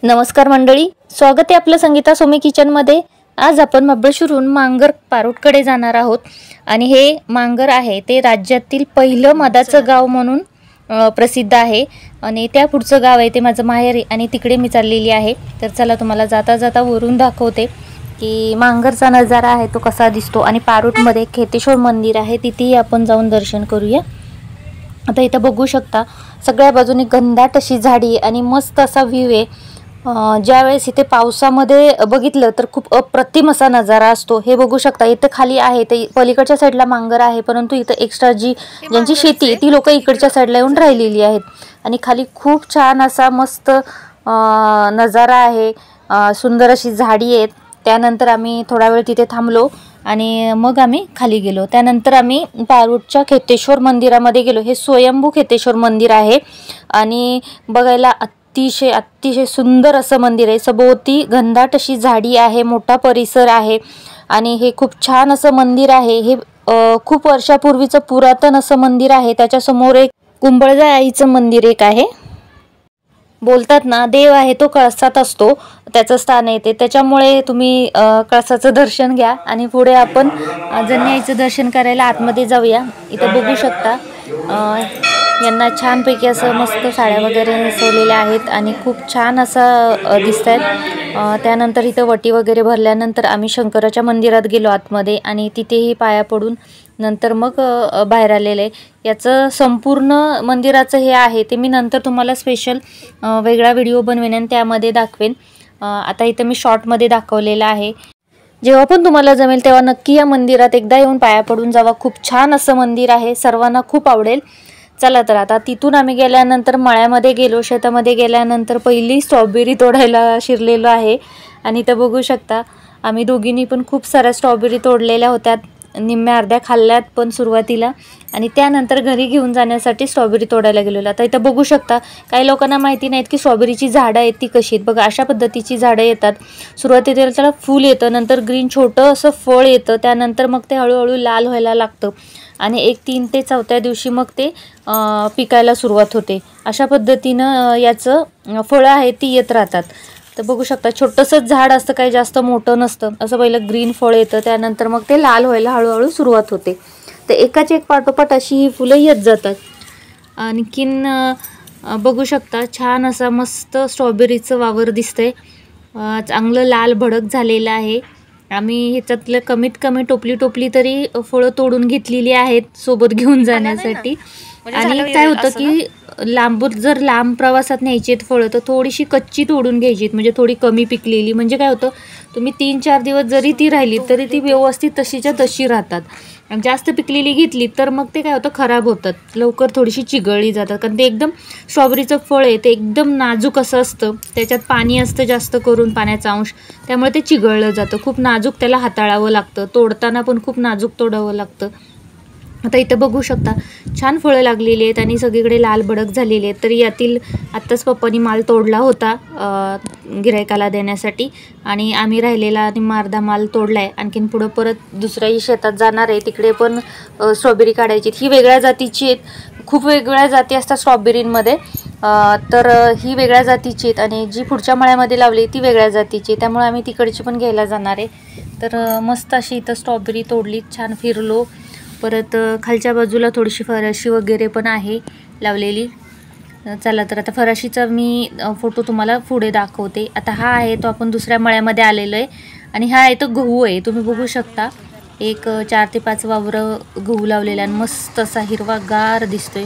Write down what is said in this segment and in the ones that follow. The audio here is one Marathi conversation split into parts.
नमस्कार मंडळी, स्वागत आहे आपलं संगीता सोमी किचनमध्ये। आज आपण महाबळेश्वरहून मांगर पारोटकडे जाणार आहोत आणि हे मांगर आहे ते राज्यातील पहिलं मधाचं गाव म्हणून प्रसिद्ध आहे आणि त्या पुढचं गाव आहे ते माझं माहेर आहे आणि तिकडे मी चाललेली आहे। तर चला तुम्हाला जाता जाता वरून दाखवते की मांगरचा नजारा आहे तो कसा दिसतो आणि पारोटमध्ये खेतेश्वर मंदिर आहे तिथेही आपण जाऊन दर्शन करूया। आता इथं बघू शकता सगळ्या बाजूने घनदाट अशी झाडी आणि मस्त असा व्ह्यू आहे। ज्यावेळेस इथे पावसामध्ये बघितलं तर खूप अप्रतिम असा नजारा असतो। हे बघू शकता इथे खाली आहे ते पलीकडच्या साईडला मांगर आहे, परंतु इथे एक्स्ट्रा ज्यांची शेती ती लोक इकडच्या साईडला येऊन राहिलेली आहेत आणि खाली खूप छान असा मस्त नजारा आहे। सुंदर अशी झाडी आहेत। त्यानंतर आम्ही थोडा वेळ तिथे थांबलो आणि मग आम्ही खाली गेलो। त्यानंतर आम्ही पारोटच्या खेतेश्वर मंदिरामध्ये गेलो। हे स्वयंभू खेतेश्वर मंदिर आहे आणि बघायला अतिशय सुंदर असं मंदिर आहे। सभोवती घनदाट अशी झाडी आहे, मोठा परिसर आहे आणि हे खूप छान असं मंदिर आहे। हे खूप वर्षापूर्वीचं पुरातन असं मंदिर आहे। त्याच्या समोर एक कुंभळजाई आईचं मंदिर एक आहे। बोलतात ना देव आहे तो कळसात असतो, त्याचं स्थान आहे ते, त्याच्यामुळे तुम्ही कळसाचं दर्शन घ्या आणि पुढे आपण जन्नी आईचं दर्शन करायला आतमध्ये जाऊया। इथं बघू शकता यांना छानपैकी असं मस्त साड्या वगैरे नेसवलेल्या आहेत आणि खूप छान असं दिसत आहेत। त्यानंतर इथं वटी वगैरे भरल्यानंतर आम्ही शंकराच्या मंदिरात गेलो आतमध्ये आणि तिथेही पाया पडून नंतर मग बाहेर आलेले आहे। याचं संपूर्ण मंदिराचं हे आहे ते मी नंतर तुम्हाला स्पेशल वेगळा व्हिडिओ बनवेन आणि त्यामध्ये दाखवेन। आता इथं मी शॉर्टमध्ये दाखवलेलं आहे। जेव्हा पण तुम्हाला जमेल तेव्हा नक्की या मंदिरात एकदा येऊन पाया पडून जावा। खूप छान असं मंदिर आहे, सर्वांना खूप आवडेल। चला तर आता तिथून आम्ही गेल्यानंतर मळ्यामध्ये गेलो। शेतामध्ये गेल्यानंतर पहिली स्ट्रॉबेरी तोडायला शिरलेलो आहे आणि इथं बघू शकता आम्ही दोघींनी पण खूप साऱ्या स्ट्रॉबेरी तोडलेल्या होत्या। निम्म्या अर्ध्या खाल्ल्यात पण सुरुवातीला आणि त्यानंतर घरी घेऊन जाण्यासाठी स्ट्रॉबेरी तोडायला गेलेलो। आता इथं बघू शकता काही लोकांना माहिती नाहीत की स्ट्रॉबेरीची झाडं आहेत ती कशी आहेत। बघा अशा पद्धतीची झाडं येतात। सुरुवातीला त्याला फूल येतं, नंतर ग्रीन छोटं असं फळ येतं, त्यानंतर मग ते हळूहळू लाल व्हायला लागतं आणि 3 ते 4थ्या दिवशी मग ते पिकायला सुरुवात होते। अशा पद्धतीनं याचं फळं आहे ती येत राहतात। तर बघू शकता छोटंसंच झाड असतं, काही जास्त मोठं नसतं। असं पहिलं ग्रीन फळ येतं, त्यानंतर मग ते लाल व्हायला हळूहळू सुरुवात होते। तर एकाची एक पाठोपाठ अशी ही फुलं येत जातात। आणखीन बघू शकता छान असा मस्त स्ट्रॉबेरीचं वावर दिसतंय, चांगलं लाल भडक झालेलं आहे। आम्ही ह्याच्यातलं कमीत कमी टोपली तरी फळं तोडून घेतलेली आहेत सोबत घेऊन जाण्यासाठी। आणि काय होतं की लांब प्रवासात न्यायची आहेत फळं तर थोडीशी कच्ची तोडून घ्यायची आहेत, म्हणजे थोडी कमी पिकलेली, म्हणजे काय होतं तुम्ही 3-4 दिवस जरी ती राहिली तरी ती व्यवस्थित तशीच्या तशी राहतात। आणि जास्त पिकलेली घेतली तर मग ते काय होतं खराब होतात, लवकर थोडीशी चिघळली जातात। कारण ते एकदम स्ट्रॉबेरीचं फळ आहे ते एकदम नाजूक असं असतं, त्याच्यात पाणी असतं जास्त करून, पाण्याचा अंश, त्यामुळे ते चिघळलं जातं। खूप नाजूक त्याला हाताळावं लागतं, तोडताना पण खूप नाजूक तोडावं लागतं। आता इथं बघू शकता छान फळं लागलेली आहेत आणि सगळीकडे लाल भडक झालेली आहेत। तरी यातील आत्ताच पप्पानी माल तोडला होता गिरायकाला देण्यासाठी आणि आम्ही राहिलेला आणि अर्धा माल तोडला आहे। आणखीन पुढं परत दुसऱ्याही शेतात जाणार आहे, तिकडे पण स्ट्रॉबेरी काढायची। ही वेगळ्या जातीची आहेत, खूप वेगवेगळ्या जाती असतात स्ट्रॉबेरींमध्ये, तर ही वेगळ्या जातीची आहेत आणि जी पुढच्या मळ्यामध्ये लावली ती वेगळ्या जातीची, त्यामुळे आम्ही तिकडची पण घ्यायला जाणार आहे। तर मस्त अशी इथं स्ट्रॉबेरी तोडली, छान फिरलो। परत खालच्या बाजूला थोडीशी फराशी वगैरे पण आहे लावलेली। चला तर आता फराशीचा मी फोटो तुम्हाला पुढे दाखवते। आता हा आहे तो आपण दुसऱ्या मळ्यामध्ये आलेलो आहे आणि हा आहे तो गहू आहे। तुम्ही बघू शकता 4 ते 5 वावरं गहू लावलेला आणि मस्त असा हिरवागार दिसतोय,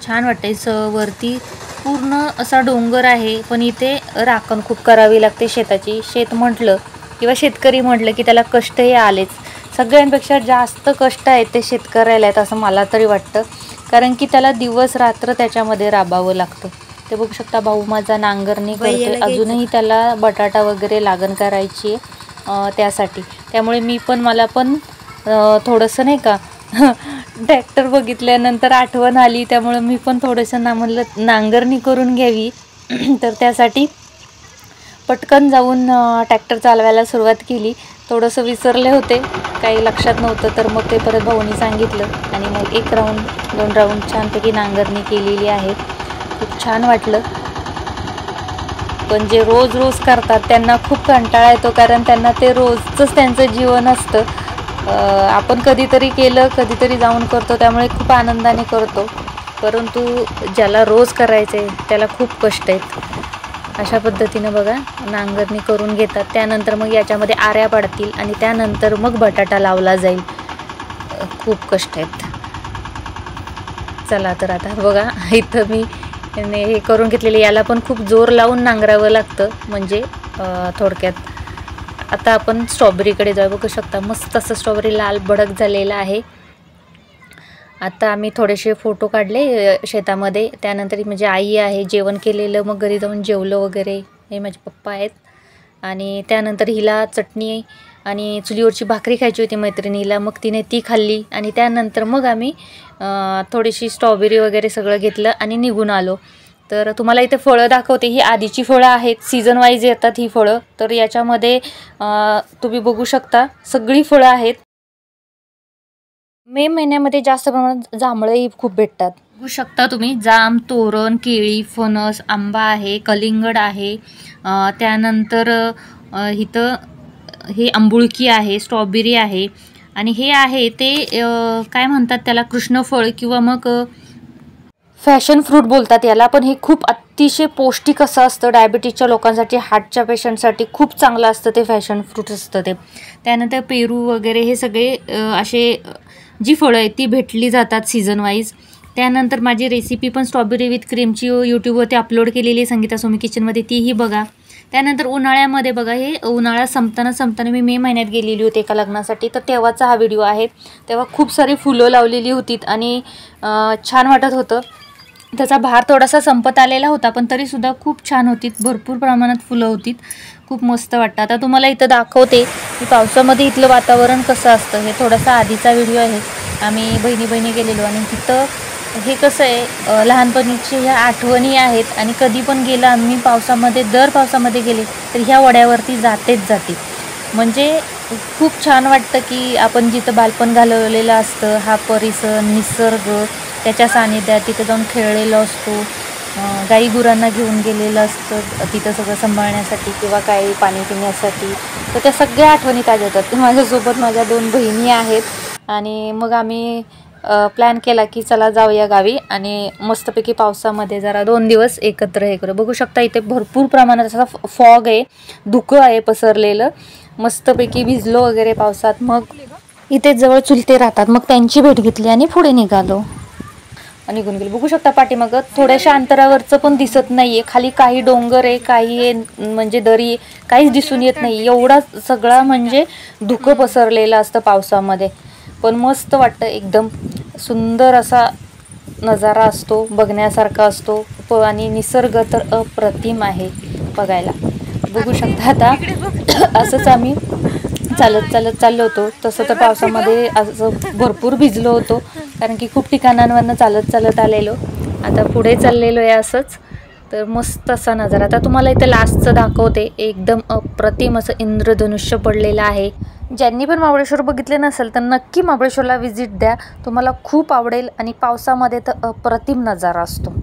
छान वाटतंय। वरती पूर्ण असा डोंगर आहे पण इथे राखण खूप करावी लागते शेताची। शेत म्हटलं किंवा शेतकरी म्हटलं की त्याला कष्ट हे आलेच, सगळ्यांपेक्षा जास्त कष्ट आहेत ते शेतकऱ्याला आहेत असं मला तरी वाटतं, कारण की त्याला दिवस रात्र त्याच्यामध्ये राबावं लागतं। ते बघू शकता भाऊ माझा नांगरणी करतोय, अजूनही त्याला बटाटा वगैरे लागण करायची त्यासाठी, त्यामुळे मला पण थोडंसं नाही का ट्रॅक्टर बघितल्यानंतर आठवण आली, त्यामुळे मी पण थोडंसं म्हणलं नांगरणी करून घ्यावी। तर त्यासाठी पटकन जाऊन ट्रॅक्टर चालवायला सुरुवात केली। थोडंसं विसरले होते, काही लक्षात नव्हतं, तर मग ते परत भाऊनी सांगितलं आणि मग 1 राऊंड 2 राऊंड छानपैकी नांगरणी केलेली आहे। खूप छान वाटलं। पण जे रोज रोज करतात त्यांना खूप कंटाळा येतो, कारण त्यांना ते रोजचंच त्यांचं जीवन असतं। आपण कधीतरी केलं, कधीतरी जाऊन करतो, त्यामुळे खूप आनंदाने करतो, परंतु ज्याला रोज करायचे त्याला खूप कष्ट आहेत। अशा पद्धतीने बघा नांगरणी करून घेतात, त्यानंतर मग याच्यामध्ये आऱ्या पडतील आणि त्यानंतर मग बटाटा लावला जाईल। खूप कष्ट आहेत। चला तर आता बघा इथं मी हे करून घेतलेले, याला पण खूप जोर लावून नांगरावं लागतं, म्हणजे थोडक्यात। आता आपण स्ट्रॉबेरीकडे जाऊ, बघू शकता मस्त असं स्ट्रॉबेरी लाल भडक झालेला आहे। आता आम्ही थोडेसे फोटो काढले शेतामध्ये, त्यानंतर म्हणजे आई आहे, जेवण केलेलं, मग घरी जाऊन जेवलं वगैरे, हे माझे पप्पा आहेत। आणि त्यानंतर हिला चटणी आणि चुलीवरची भाकरी खायची होती मैत्रिणीला, मग तिने ती खाल्ली आणि त्यानंतर मग आम्ही थोडीशी स्ट्रॉबेरी वगैरे सगळं घेतलं आणि निघून आलो। तर तुम्हाला इथे फळं दाखवते, ही आधीची फळं आहेत, सीझन वाईज येतात ही फळं। तर याच्यामध्ये तुम्ही बघू शकता सगळी फळं आहेत। मे महिन्यामध्ये जास्त प्रमाणात जांभळंही खूप भेटतात, बघू शकता तुम्ही। जाम, तोरण, केळी, फणस, आंबा आहे, कलिंगड आहे, त्यानंतर इथं हे आंबुळकी आहे, स्ट्रॉबेरी आहे, आणि हे आहे ते काय म्हणतात त्याला, कृष्णफळ किंवा मग फॅशन फ्रूट बोलतात याला। पण हे खूप अतिशय पौष्टिक असं असतं, डायबिटीजच्या लोकांसाठी, हार्टच्या पेशंटसाठी खूप चांगलं असतं ते फॅशन फ्रूट असतं ते। त्यानंतर पेरू वगैरे हे सगळे असे जी फळं आहेत ती भेटली जातात सीझन वाईज। त्यानंतर माझी रेसिपी पण स्ट्रॉबेरी विथ क्रीमची यूट्यूबवरती अपलोड केलेली आहे संगीता सोमी किचनमध्ये, तीही बघा। त्यानंतर उन्हाळ्यामध्ये बघा, हे उन्हाळा संपताना मी मे महिन्यात गेलेली होती एका लग्नासाठी, तर तेव्हाचा हा व्हिडिओ आहे। तेव्हा खूप सारी फुलं लावलेली होती आणि छान वाटत होतं। त्याचा भार थोडासा संपत आलेला होता, पण तरीसुद्धा खूप छान होती, भरपूर प्रमाणात फुलं होती, खूप मस्त वाटतं। आता तुम्हाला इथं दाखवते की पावसामध्ये इथलं वातावरण कसं असतं। हे थोडासा आधीचा व्हिडिओ आहे, आम्ही बहिणी गेलेलो, आणि तिथं हे कसं आहे, लहानपणीच्या ह्या आठवणी आहेत, आणि कधी पण गेलं आम्ही पावसामध्ये, दर पावसामध्ये गेले तर ह्या वड्यावरती जाते, म्हणजे खूप छान वाटतं की आपण जिथं बालपण घालवलेलं असतं, हा परिसर, निसर्ग, त्याच्या सानिध्यात तिथं जाऊन खेळलेलो असतो, गाई गुरांना घेऊन गेलेलं असतं तिथं सगळं सांभाळण्यासाठी किंवा काही पाणी पिण्यासाठी, तर त्या सगळ्या आठवणी ताज्या होतात। माझ्यासोबत माझ्या 2 बहिणी आहेत, आणि मग आम्ही प्लॅन केला की चला जाऊया गावी, आणि मस्तपैकी पावसामध्ये जरा 2 दिवस एकत्र हे करू। बघू शकता इथे भरपूर प्रमाणात असा फॉग आहे, धुकं आहे पसरलेलं, मस्तपैकी भिजलो वगैरे पावसात। मग इथे जवळ चुलते राहतात, मग त्यांची भेट घेतली आणि पुढे निघालो आणि निघून गेलो। बघू शकता पाठीमागं थोड्याशा अंतरावरचं पण दिसत नाहीये, खाली काही डोंगर आहे, काही म्हणजे दरी, काहीच दिसून येत नाही, एवढा सगळा म्हणजे धुकं पसरलेलं असतं पावसामध्ये। पण मस्त वाटतं, एकदम सुंदर असा नजारा असतो, बघण्यासारखा असतो, आणि निसर्ग तर अप्रतिम आहे बघायला। बघू शकता आता असंच आम्ही चालत चाललो होतो, तसं तर पावसामध्ये असं भरपूर भिजलो होतो, कारण की खूप ठिकाणांवरनं चालत आलेलो। आता पुढे चाललेलो आहे असंच, तर मस्त असा नजारा। आता तुम्हाला इथं लास्टचं दाखवते, एकदम अप्रतिम असं इंद्रधनुष्य पडलेलं आहे। ज्यांनी पण महाबळेश्वर बघितले नसेल तर नक्की महाबळेश्वरला व्हिजिट द्या, तुम्हाला खूप आवडेल, आणि पावसामध्ये तर अप्रतिम नजारा असतो।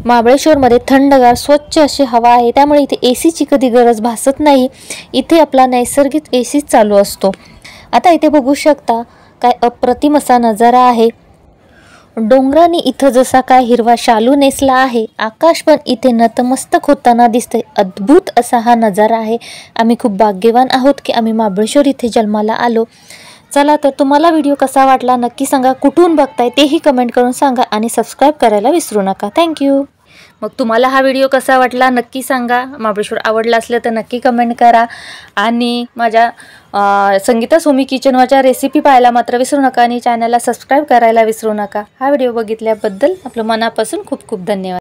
महाबळेश्वरमध्ये थंडगार स्वच्छ अशी हवा आहे, त्यामुळे इथे एसीची कधी गरज भासत नाही, इथे आपला नैसर्गिक एसी चालू असतो। आता इथे बघू शकता काय अप्रतिम असा नजारा आहे, डोंगराने इथं जसा काय हिरवा शालू नेसला आहे, आकाश पण इथे नतमस्तक होताना दिसतंय, अद्भुत असा हा नजारा आहे। आम्ही खूप भाग्यवान आहोत की आम्ही महाबळेश्वर इथे जन्माला आलो। चला तर तुम्हाला व्हिडिओ कसा वाटला नक्की सांगा, कुठून बघताय तेही कमेंट करून सांगा, आणि सबस्क्राईब करायला विसरू नका। थँक्यू। मग तुम्हाला हा व्हिडिओ कसा वाटला नक्की सांगा, महाबळेश्वर आवडला असलं तर नक्की कमेंट करा, आणि माझ्या संगीता सोमी किचनवरच्या रेसिपी पाहायला मात्र विसरू नका, आणि चॅनलला सबस्क्राईब करायला विसरू नका। हा व्हिडिओ बघितल्याबद्दल आपलं मनापासून खूप खूप धन्यवाद।